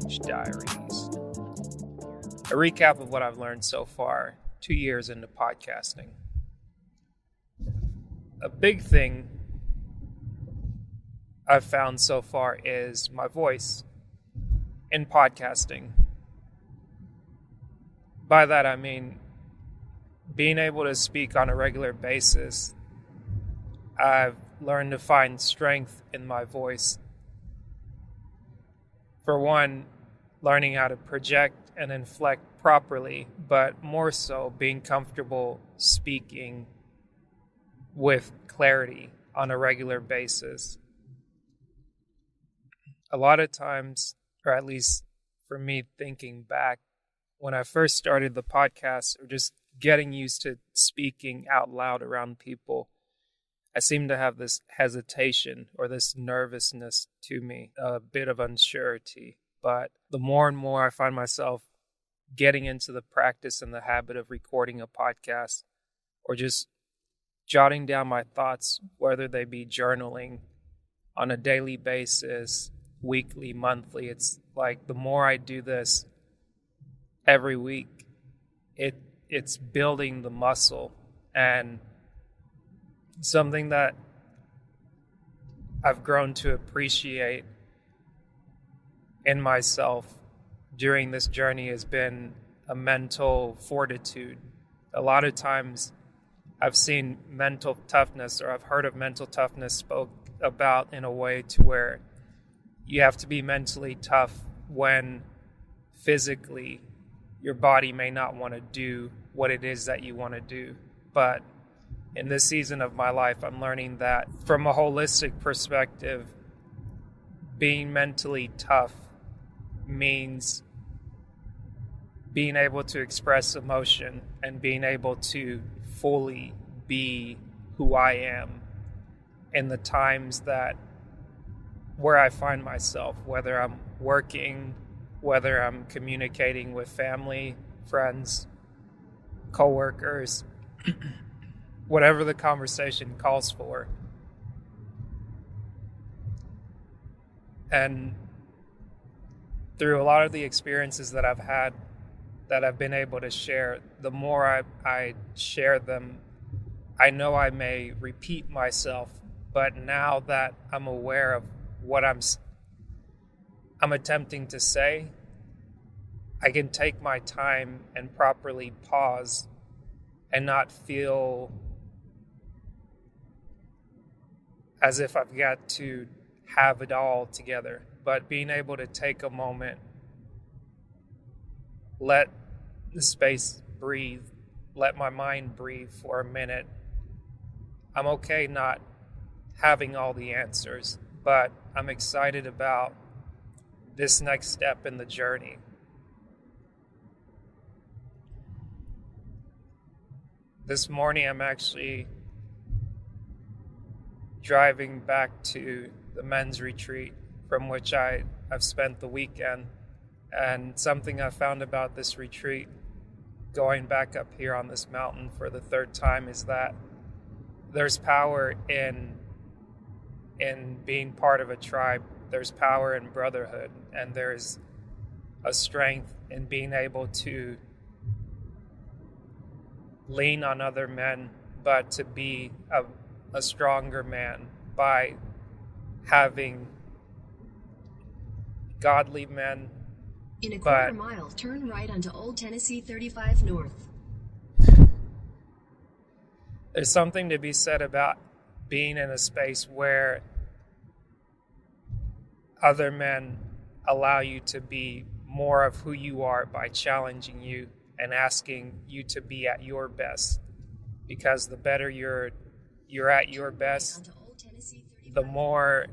Change Diaries. A recap of what I've learned so far, 2 years into podcasting. A big thing I've found so far is my voice in podcasting. By that I mean being able to speak on a regular basis. I've learned to find strength in my voice. For one, learning how to project and inflect properly, but more so being comfortable speaking with clarity on a regular basis. A lot of times, or at least for me thinking back, when I first started the podcast or just getting used to speaking out loud around people, I seem to have this hesitation or this nervousness to me, a bit of unsurety. But the more and more I find myself getting into the practice and the habit of recording a podcast or just jotting down my thoughts, whether they be journaling on a daily basis, weekly, monthly, it's like the more I do this every week, it's building the muscle. And something that I've grown to appreciate in myself during this journey has been a mental fortitude. A lot of times I've seen mental toughness, or I've heard of mental toughness spoke about in a way to where you have to be mentally tough when physically your body may not want to do what it is that you want to do. But in this season of my life, I'm learning that from a holistic perspective, being mentally tough means being able to express emotion and being able to fully be who I am in the times that where I find myself, whether I'm working, whether I'm communicating with family, friends, coworkers, whatever the conversation calls for. And through a lot of the experiences that I've had that I've been able to share, the more I share them, I know I may repeat myself, but now that I'm aware of what I'm attempting to say, I can take my time and properly pause and not feel as if I've got to have it all together, but being able to take a moment, let the space breathe, let my mind breathe for a minute. I'm okay not having all the answers, but I'm excited about this next step in the journey. This morning, I'm actually driving back to the men's retreat from which I've spent the weekend. And something I found about this retreat, going back up here on this mountain for the third time, is that there's power in being part of a tribe. There's power in brotherhood, and there's a strength in being able to lean on other men, but to be a stronger man by having godly men. In a quarter mile, turn right onto Old Tennessee 35 North. There's something to be said about being in a space where other men allow you to be more of who you are by challenging you and asking you to be at your best. Because the better you're at your best, the more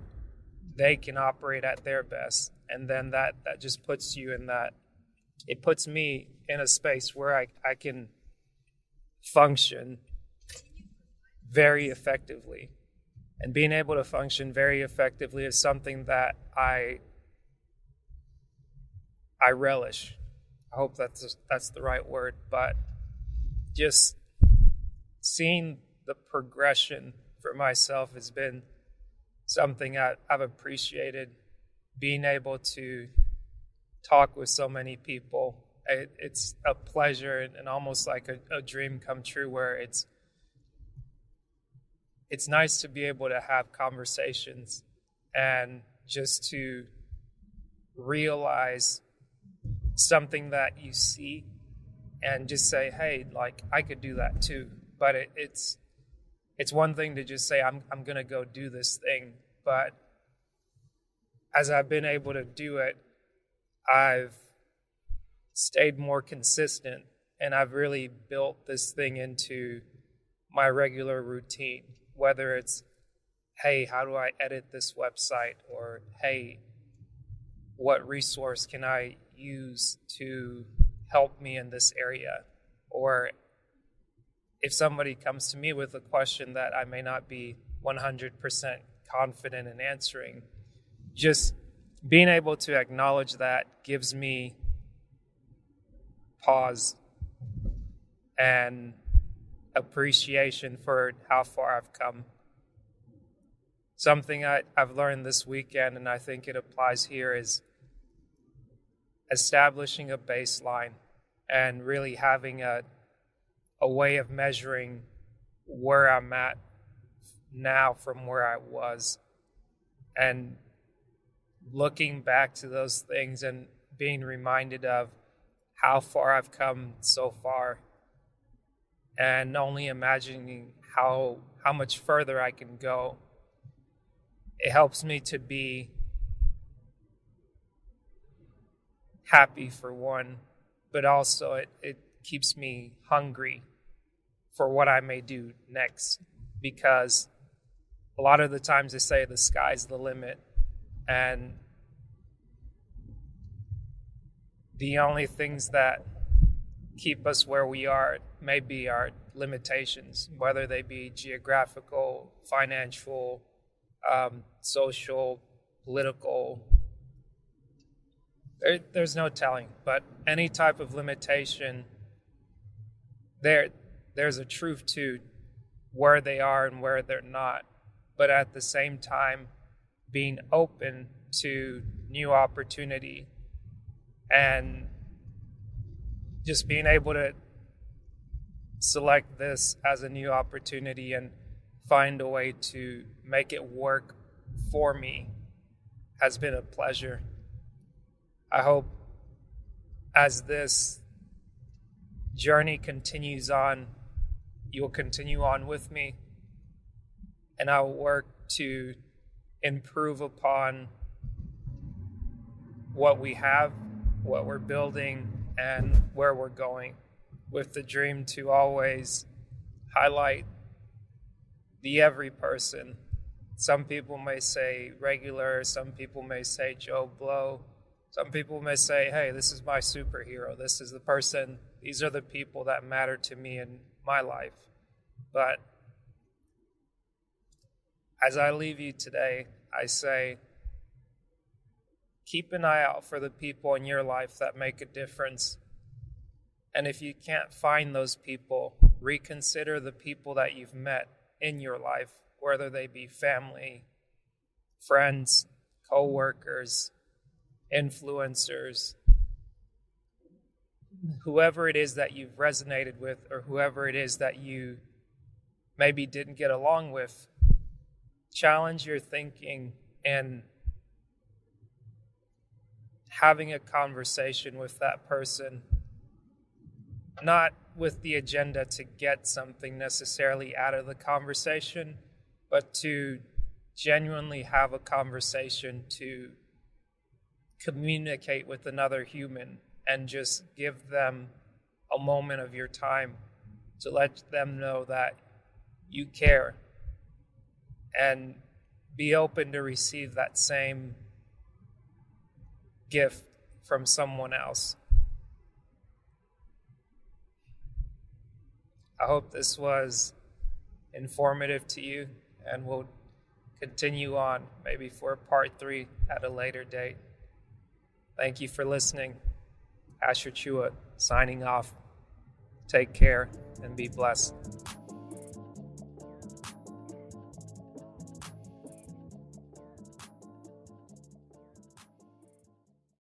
they can operate at their best. And then that just puts you in that, it puts me in a space where I can function very effectively. And being able to function very effectively is something that I relish. I hope that's the right word, but just seeing the progression for myself has been something I've appreciated. Being able to talk with so many people. It's a pleasure and almost like a dream come true, where it's nice to be able to have conversations and just to realize something that you see and just say, hey, like, I could do that too. But it's one thing to just say, I'm going to go do this thing. But as I've been able to do it, I've stayed more consistent, and I've really built this thing into my regular routine, whether it's, hey, how do I edit this website? Or, hey, what resource can I use to help me in this area? Or if somebody comes to me with a question that I may not be 100% confident in answering, just being able to acknowledge that gives me pause and appreciation for how far I've come. Something I've learned this weekend, and I think it applies here, is establishing a baseline and really having a way of measuring where I'm at now from where I was, and looking back to those things and being reminded of how far I've come so far, and only imagining how much further I can go. It helps me to be happy, for one, but also it keeps me hungry for what I may do next, because a lot of the times they say the sky's the limit, and the only things that keep us where we are may be our limitations, whether they be geographical, financial, social, political. There's no telling, but any type of limitation, there's a truth to where they are and where they're not. But at the same time, being open to new opportunity and just being able to select this as a new opportunity and find a way to make it work for me has been a pleasure. I hope as this journey continues on, you'll continue on with me, and I'll work to improve upon what we have, what we're building, and where we're going, with the dream to always highlight the every person. Some people may say regular, some people may say Joe Blow, some people may say, hey, this is my superhero, this is the person, these are the people that matter to me in my life. But as I leave you today, I say, keep an eye out for the people in your life that make a difference. And if you can't find those people, reconsider the people that you've met in your life, whether they be family, friends, co-workers, influencers, whoever it is that you've resonated with, or whoever it is that you maybe didn't get along with. Challenge your thinking and having a conversation with that person, not with the agenda to get something necessarily out of the conversation, but to genuinely have a conversation to communicate with another human and just give them a moment of your time to let them know that you care, and be open to receive that same gift from someone else. I hope this was informative to you, and we'll continue on maybe for part 3 at a later date. Thank you for listening. Tchoua signing off. Take care and be blessed.